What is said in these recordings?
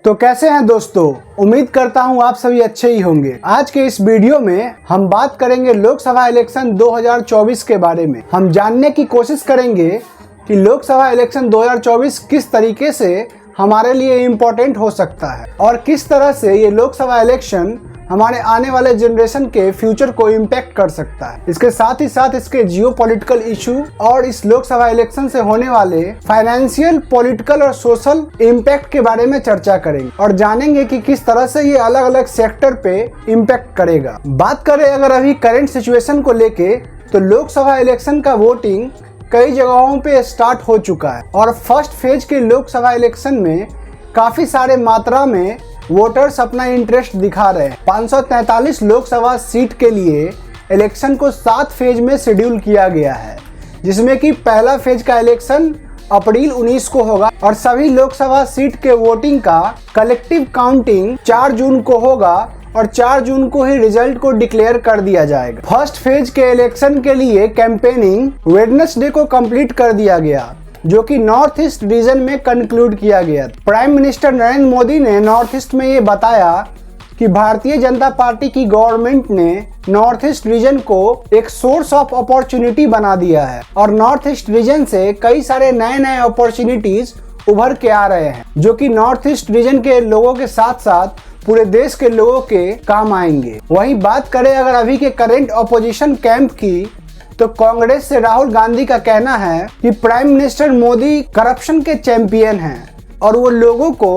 तो कैसे हैं दोस्तों, उम्मीद करता हूं आप सभी अच्छे ही होंगे। आज के इस वीडियो में हम बात करेंगे लोकसभा इलेक्शन 2024 के बारे में। हम जानने की कोशिश करेंगे कि लोकसभा इलेक्शन 2024 किस तरीके से हमारे लिए इम्पोर्टेंट हो सकता है और किस तरह से ये लोकसभा इलेक्शन हमारे आने वाले जनरेशन के फ्यूचर को इम्पैक्ट कर सकता है। इसके साथ ही साथ इसके जियोपॉलिटिकल इशू और इस लोकसभा इलेक्शन से होने वाले फाइनेंशियल, पॉलिटिकल और सोशल इम्पैक्ट के बारे में चर्चा करेंगे और जानेंगे कि किस तरह से ये अलग अलग सेक्टर पे इम्पैक्ट करेगा। बात करें अगर अभी करंट सिचुएशन को लेके, तो लोकसभा इलेक्शन का वोटिंग कई जगहों पे स्टार्ट हो चुका है और फर्स्ट फेज के लोकसभा इलेक्शन में काफी सारे मात्रा में वोटर्स अपना इंटरेस्ट दिखा रहे हैं। 543 लोकसभा सीट के लिए इलेक्शन को 7 फेज में शेड्यूल किया गया है, जिसमें कि पहला फेज का इलेक्शन अप्रैल 19 को होगा और सभी लोकसभा सीट के वोटिंग का कलेक्टिव काउंटिंग 4 जून को होगा और 4 जून को ही रिजल्ट को डिक्लेयर कर दिया जाएगा। फर्स्ट फेज के इलेक्शन के लिए कैंपेनिंग वेडनेसडे को कंप्लीट कर दिया गया, जो कि नॉर्थ ईस्ट रीजन में कंक्लूड किया गया। प्राइम मिनिस्टर नरेंद्र मोदी ने नॉर्थ ईस्ट में ये बताया कि भारतीय जनता पार्टी की गवर्नमेंट ने नॉर्थ ईस्ट रीजन को एक सोर्स ऑफ अपॉर्चुनिटी बना दिया है और नॉर्थ ईस्ट रीजन से कई सारे नए नए अपॉर्चुनिटीज उभर के आ रहे हैं, जो कि नॉर्थ ईस्ट रीजन के लोगों के साथ साथ पूरे देश के लोगों के काम आएंगे। वहीं बात करें अगर अभी के करंट ऑपोजिशन कैंप की, तो कांग्रेस से राहुल गांधी का कहना है कि प्राइम मिनिस्टर मोदी करप्शन के चैंपियन हैं और वो लोगों को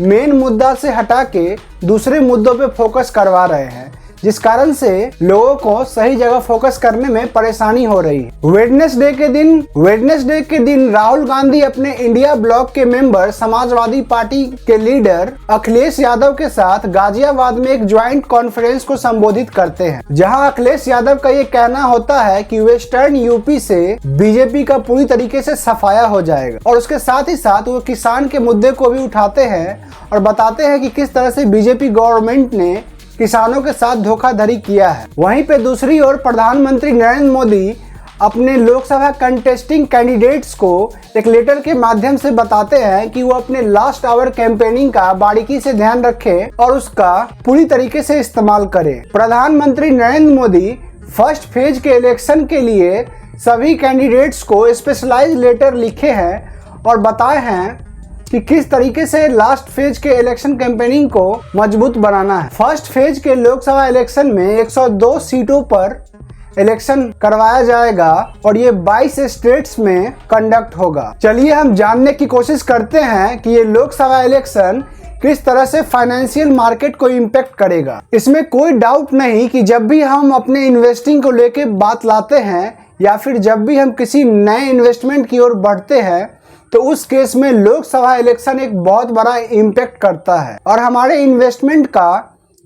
मेन मुद्दा से हटा के दूसरे मुद्दों पे फोकस करवा रहे हैं, जिस कारण से लोगों को सही जगह फोकस करने में परेशानी हो रही है। वेडनेसडे के दिन राहुल गांधी अपने इंडिया ब्लॉक के मेंबर समाजवादी पार्टी के लीडर अखिलेश यादव के साथ गाजियाबाद में एक ज्वाइंट कॉन्फ्रेंस को संबोधित करते हैं, जहां अखिलेश यादव का ये कहना होता है कि वेस्टर्न यूपी से बीजेपी का पूरी तरीके से सफाया हो जाएगा और उसके साथ ही साथ वो किसान के मुद्दे को भी उठाते हैं और बताते हैं कि किस तरह से बीजेपी गवर्नमेंट ने किसानों के साथ धोखाधड़ी किया है। वहीं पे दूसरी ओर प्रधानमंत्री नरेंद्र मोदी अपने लोकसभा कंटेस्टिंग कैंडिडेट्स को एक लेटर के माध्यम से बताते हैं कि वो अपने लास्ट आवर कैंपेनिंग का बारीकी से ध्यान रखें और उसका पूरी तरीके से इस्तेमाल करें। प्रधानमंत्री नरेंद्र मोदी फर्स्ट फेज के इलेक्शन के लिए सभी कैंडिडेट्स को स्पेशलाइज्ड लेटर लिखे हैं और बताए हैं कि किस तरीके से लास्ट फेज के इलेक्शन कैंपेनिंग को मजबूत बनाना है। फर्स्ट फेज के लोकसभा इलेक्शन में 102 सीटों पर इलेक्शन करवाया जाएगा और ये 22 स्टेट्स में कंडक्ट होगा। चलिए हम जानने की कोशिश करते हैं कि ये लोकसभा इलेक्शन किस तरह से फाइनेंशियल मार्केट को इम्पैक्ट करेगा। इसमें कोई डाउट नहीं कि जब भी हम अपने इन्वेस्टिंग को लेके बात लाते हैं या फिर जब भी हम किसी नए इन्वेस्टमेंट की ओर बढ़ते हैं, तो उस केस में लोकसभा इलेक्शन एक बहुत बड़ा इम्पैक्ट करता है और हमारे इन्वेस्टमेंट का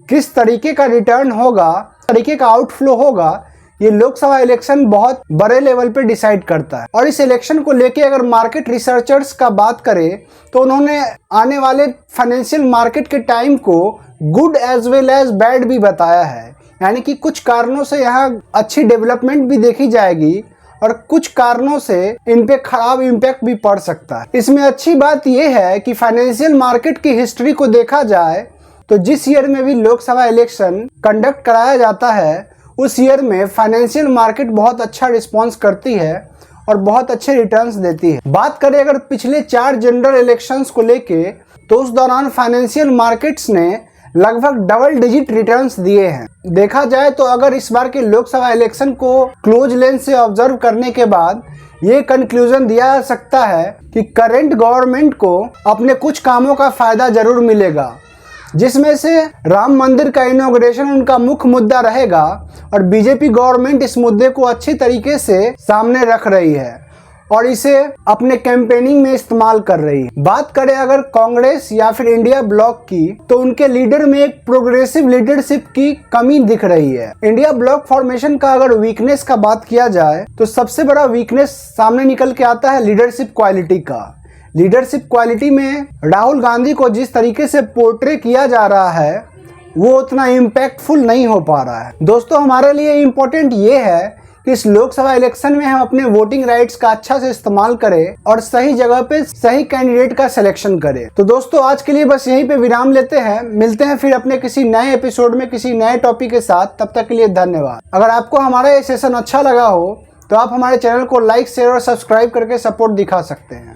किस तरीके का रिटर्न होगा, तरीके का आउटफ्लो होगा, ये लोकसभा इलेक्शन बहुत बड़े लेवल पे डिसाइड करता है। और इस इलेक्शन को लेके अगर मार्केट रिसर्चर्स का बात करें, तो उन्होंने आने वाले फाइनेंशियल मार्केट के टाइम को good as well as bad भी बताया है, यानी कि कुछ कारणों से यहाँ अच्छी डेवलपमेंट भी देखी जाएगी और कुछ कारणों से इन पे खराब इम्पैक्ट भी पड़ सकता है। इसमें अच्छी बात यह है कि फाइनेंशियल मार्केट की हिस्ट्री को देखा जाए तो जिस ईयर में भी लोकसभा इलेक्शन कंडक्ट कराया जाता है, उस ईयर में फाइनेंशियल मार्केट बहुत अच्छा रिस्पॉन्स करती है और बहुत अच्छे रिटर्न्स देती है। बात करें अगर पिछले 4 जनरल इलेक्शंस को लेके, तो उस दौरान फाइनेंशियल मार्केट्स ने लगभग डबल डिजिट रिटर्न्स दिए हैं। देखा जाए तो अगर इस बार के लोकसभा इलेक्शन को क्लोज लेंस से ऑब्जर्व करने के बाद ये कंक्लूजन दिया जा सकता है कि करंट गवर्नमेंट को अपने कुछ कामों का फायदा जरूर मिलेगा, जिसमें से राम मंदिर का इनॉग्रेशन उनका मुख्य मुद्दा रहेगा और बीजेपी गवर्नमेंट इस मुद्दे को अच्छी तरीके से सामने रख रही है और इसे अपने कैंपेनिंग में इस्तेमाल कर रही है। बात करें अगर कांग्रेस या फिर इंडिया ब्लॉक की, तो उनके लीडर में एक प्रोग्रेसिव लीडरशिप की कमी दिख रही है। इंडिया ब्लॉक फॉर्मेशन का अगर वीकनेस का बात किया जाए, तो सबसे बड़ा वीकनेस सामने निकल के आता है लीडरशिप क्वालिटी का। लीडरशिप क्वालिटी में राहुल गांधी को जिस तरीके से पोर्ट्रे किया जा रहा है, वो उतना इम्पैक्टफुल नहीं हो पा रहा है। दोस्तों, हमारे लिए इम्पोर्टेंट ये है कि इस लोकसभा इलेक्शन में हम अपने वोटिंग राइट्स का अच्छा से इस्तेमाल करें और सही जगह पे सही कैंडिडेट का सिलेक्शन करें। तो दोस्तों आज के लिए बस यहीं पे विराम लेते हैं, मिलते हैं फिर अपने किसी नए एपिसोड में किसी नए टॉपिक के साथ। तब तक के लिए धन्यवाद। अगर आपको हमारा ये सेशन अच्छा लगा हो तो आप हमारे चैनल को लाइक, शेयर और सब्सक्राइब करके सपोर्ट दिखा सकते हैं।